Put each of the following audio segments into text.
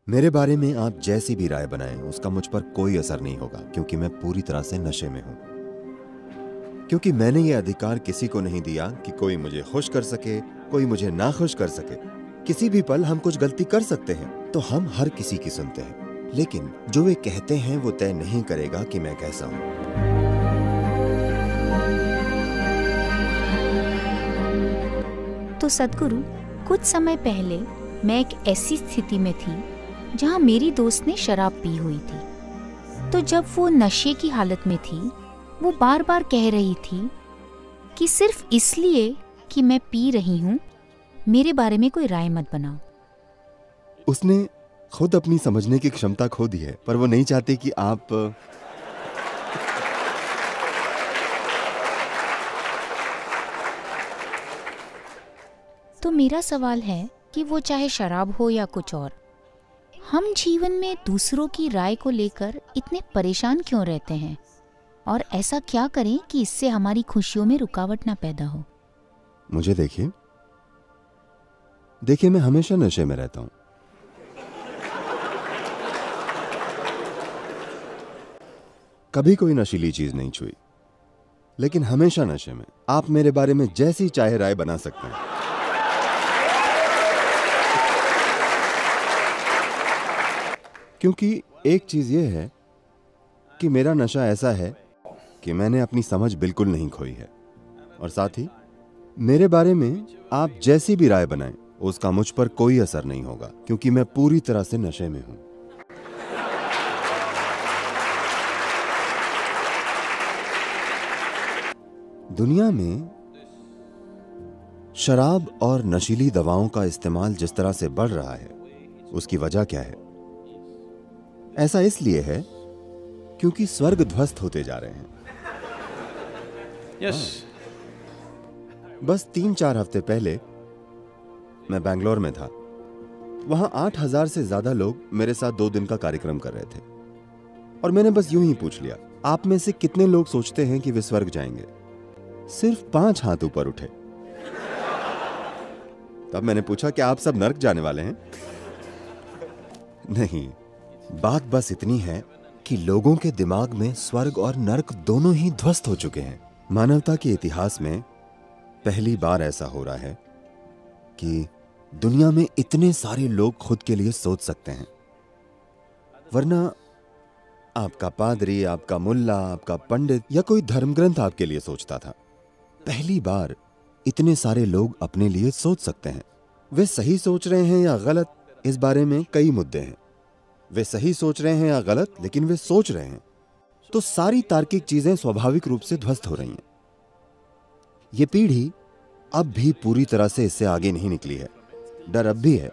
मेरे बारे में आप जैसी भी राय बनाएं उसका मुझ पर कोई असर नहीं होगा, क्योंकि मैं पूरी तरह से नशे में हूं। क्योंकि मैंने ये अधिकार किसी को नहीं दिया कि कोई मुझे खुश कर सके, कोई मुझे नाखुश कर सके। किसी भी पल हम कुछ गलती कर सकते हैं, तो हम हर किसी की सुनते हैं, लेकिन जो वे कहते हैं वो तय नहीं करेगा कि मैं कैसा हूं। तो सद्गुरु, कुछ समय पहले मैं एक ऐसी स्थिति में थी जहां मेरी दोस्त ने शराब पी हुई थी। तो जब वो नशे की हालत में थी, वो बार बार कह रही थी कि सिर्फ इसलिए कि मैं पी रही हूँ मेरे बारे में कोई राय मत बनाओ। उसने खुद अपनी समझने की क्षमता खो दी है, पर वो नहीं चाहती कि आप तो मेरा सवाल है कि वो चाहे शराब हो या कुछ और, हम जीवन में दूसरों की राय को लेकर इतने परेशान क्यों रहते हैं, और ऐसा क्या करें कि इससे हमारी खुशियों में रुकावट ना पैदा हो। मुझे देखिए, मैं हमेशा नशे में रहता हूं। कभी कोई नशीली चीज नहीं छुई, लेकिन हमेशा नशे में। आप मेरे बारे में जैसी चाहे राय बना सकते हैं। क्योंकि एक चीज यह है कि मेरा नशा ऐसा है कि मैंने अपनी समझ बिल्कुल नहीं खोई है, और साथ ही मेरे बारे में आप जैसी भी राय बनाएं उसका मुझ पर कोई असर नहीं होगा, क्योंकि मैं पूरी तरह से नशे में हूं। दुनिया में शराब और नशीली दवाओं का इस्तेमाल जिस तरह से बढ़ रहा है, उसकी वजह क्या है? ऐसा इसलिए है क्योंकि स्वर्ग ध्वस्त होते जा रहे हैं। यस। बस 3-4 हफ्ते पहले मैं बैंगलोर में था। वहां 8,000 से ज्यादा लोग मेरे साथ 2 दिन का कार्यक्रम कर रहे थे, और मैंने बस यूं ही पूछ लिया, आप में से कितने लोग सोचते हैं कि वे स्वर्ग जाएंगे? सिर्फ 5 हाथ ऊपर उठे। तब मैंने पूछा, क्या आप सब नर्क जाने वाले हैं? नहीं, बात बस इतनी है कि लोगों के दिमाग में स्वर्ग और नर्क दोनों ही ध्वस्त हो चुके हैं। मानवता के इतिहास में पहली बार ऐसा हो रहा है कि दुनिया में इतने सारे लोग खुद के लिए सोच सकते हैं, वरना आपका पादरी, आपका मुल्ला, आपका पंडित या कोई धर्मग्रंथ आपके लिए सोचता था। पहली बार इतने सारे लोग अपने लिए सोच सकते हैं। वे सही सोच रहे हैं या गलत, इस बारे में कई मुद्दे हैं। वे सही सोच रहे हैं या गलत, लेकिन वे सोच रहे हैं। तो सारी तार्किक चीजें स्वाभाविक रूप से ध्वस्त हो रही हैं। ये पीढ़ी अब भी पूरी तरह से इससे आगे नहीं निकली है। डर अब भी है।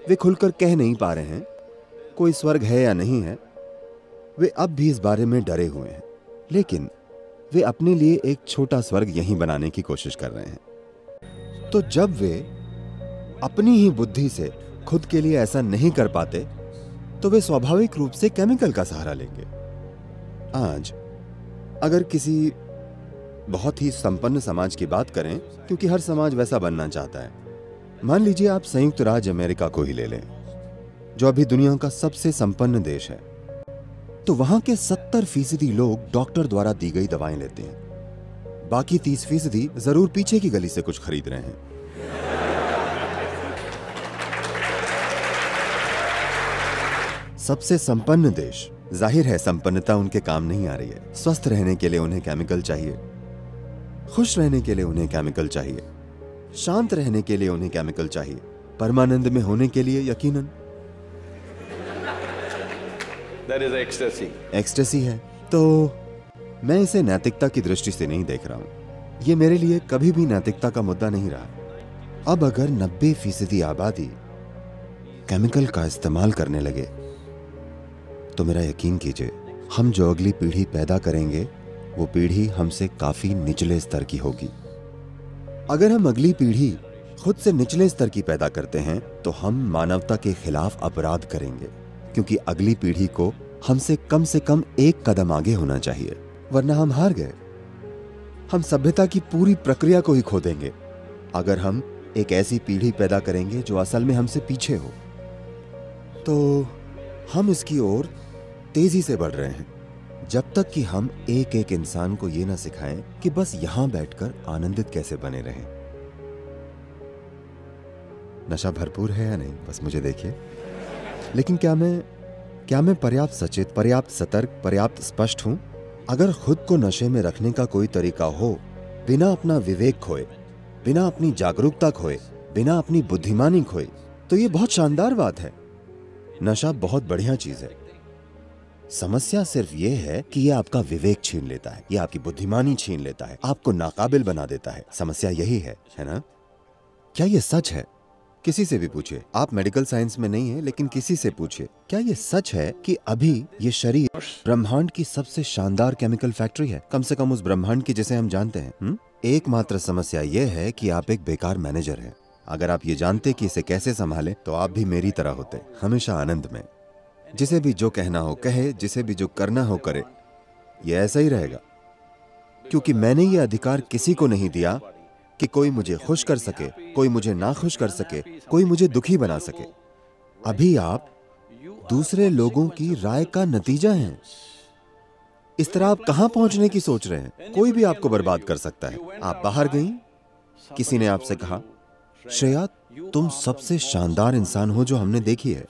वे खुलकर कह नहीं पा रहे हैं कोई स्वर्ग है या नहीं है। वे अब भी इस बारे में डरे हुए हैं, लेकिन वे अपने लिए एक छोटा स्वर्ग यहीं बनाने की कोशिश कर रहे हैं। तो जब वे अपनी ही बुद्धि से खुद के लिए ऐसा नहीं कर पाते, तो वे स्वाभाविक रूप से केमिकल का सहारा लेंगे। आज अगर किसी बहुत ही संपन्न समाज की बात करें, क्योंकि हर समाज वैसा बनना चाहता है, मान लीजिए आप संयुक्त राज्य अमेरिका को ही ले लें, जो अभी दुनिया का सबसे संपन्न देश है, तो वहां के 70% लोग डॉक्टर द्वारा दी गई दवाएं लेते हैं। बाकी 30% जरूर पीछे की गली से कुछ खरीद रहे हैं। सबसे संपन्न देश, जाहिर है संपन्नता उनके काम नहीं आ रही है। स्वस्थ रहने के लिए उन्हें केमिकल चाहिए, खुश रहने के लिए उन्हें केमिकल चाहिए, शांत रहने के लिए उन्हें केमिकल चाहिए, परमानंद में होने के लिए यकीनन That is ecstasy. एक्सटेसी है। तो मैं इसे नैतिकता की दृष्टि से नहीं देख रहा हूं। यह मेरे लिए कभी भी नैतिकता का मुद्दा नहीं रहा। अब अगर 90% आबादी केमिकल का इस्तेमाल करने लगे, तो मेरा यकीन कीजिए, हम जो अगली पीढ़ी पैदा करेंगे वो पीढ़ी हमसे काफी निचले स्तर की होगी। अगर हम अगली पीढ़ी खुद से निचले स्तर की पैदा करते हैं, तो हम मानवता के खिलाफ अपराध करेंगे, क्योंकि अगली पीढ़ी को हमसे कम से कम एक कदम आगे होना चाहिए, वरना हम हार गए। हम सभ्यता की पूरी प्रक्रिया को ही खो देंगे अगर हम एक ऐसी पीढ़ी पैदा करेंगे जो असल में हमसे पीछे हो। तो हम इसकी ओर तेजी से बढ़ रहे हैं, जब तक कि हम एक एक इंसान को यह ना सिखाएं कि बस यहां बैठकर आनंदित कैसे बने रहें। नशा भरपूर है या नहीं, बस मुझे देखिए। लेकिन क्या मैं पर्याप्त सचेत, पर्याप्त सतर्क, पर्याप्त स्पष्ट हूं? अगर खुद को नशे में रखने का कोई तरीका हो, बिना अपना विवेक खोए, बिना अपनी जागरूकता खोए, बिना अपनी बुद्धिमानी खोए, तो यह बहुत शानदार बात है। नशा बहुत बढ़िया चीज है। समस्या सिर्फ यह है कि यह आपका विवेक छीन लेता है, यह आपकी बुद्धिमानी छीन लेता है, आपको नाकाबिल बना देता है। समस्या यही है ना? क्या यह सच है? किसी से भी पूछिए। आप मेडिकल साइंस में नहीं है, लेकिन किसी से पूछिए, क्या यह सच है कि अभी ये शरीर ब्रह्मांड की सबसे शानदार केमिकल फैक्ट्री है, कम से कम उस ब्रह्मांड की जिसे हम जानते हैं? एकमात्र समस्या यह है कि आप एक बेकार मैनेजर हैं। अगर आप ये जानते कि इसे कैसे संभालें, तो आप भी मेरी तरह होते, हमेशा आनंद में। जिसे भी जो कहना हो कहे, जिसे भी जो करना हो करे। ये ऐसा ही रहेगा, क्योंकि मैंने ये अधिकार किसी को नहीं दिया कि कोई मुझे खुश कर सके, कोई मुझे नाखुश कर सके, कोई मुझे दुखी बना सके। अभी आप दूसरे लोगों की राय का नतीजा हैं। इस तरह आप कहां पहुंचने की सोच रहे हैं? कोई भी आपको बर्बाद कर सकता है। आप बाहर गई, किसी ने आपसे कहा, श्रेया तुम सबसे शानदार इंसान हो जो हमने देखी है।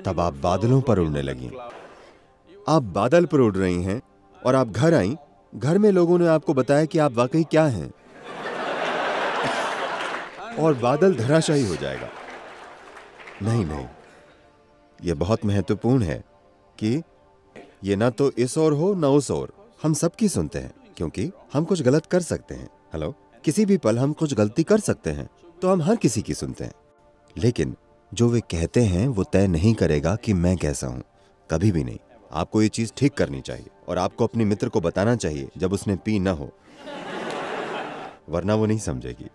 तब आप बादलों पर उड़ने लगी। आप बादल पर उड़ रही हैं और आप घर आई। घर में लोगों ने आपको बताया कि आप वाकई क्या हैं, और बादल धराशायी हो जाएगा। नहीं, यह बहुत महत्वपूर्ण है कि ये ना तो इस ओर हो ना उस ओर। हम सबकी सुनते हैं, क्योंकि हम कुछ गलत कर सकते हैं। हेलो, किसी भी पल हम कुछ गलती कर सकते हैं, तो हम हर किसी की सुनते हैं। लेकिन जो वे कहते हैं वो तय नहीं करेगा कि मैं कैसा हूं, कभी भी नहीं। आपको ये चीज ठीक करनी चाहिए, और आपको अपने मित्र को बताना चाहिए जब उसने पी ना हो, वरना वो नहीं समझेगी।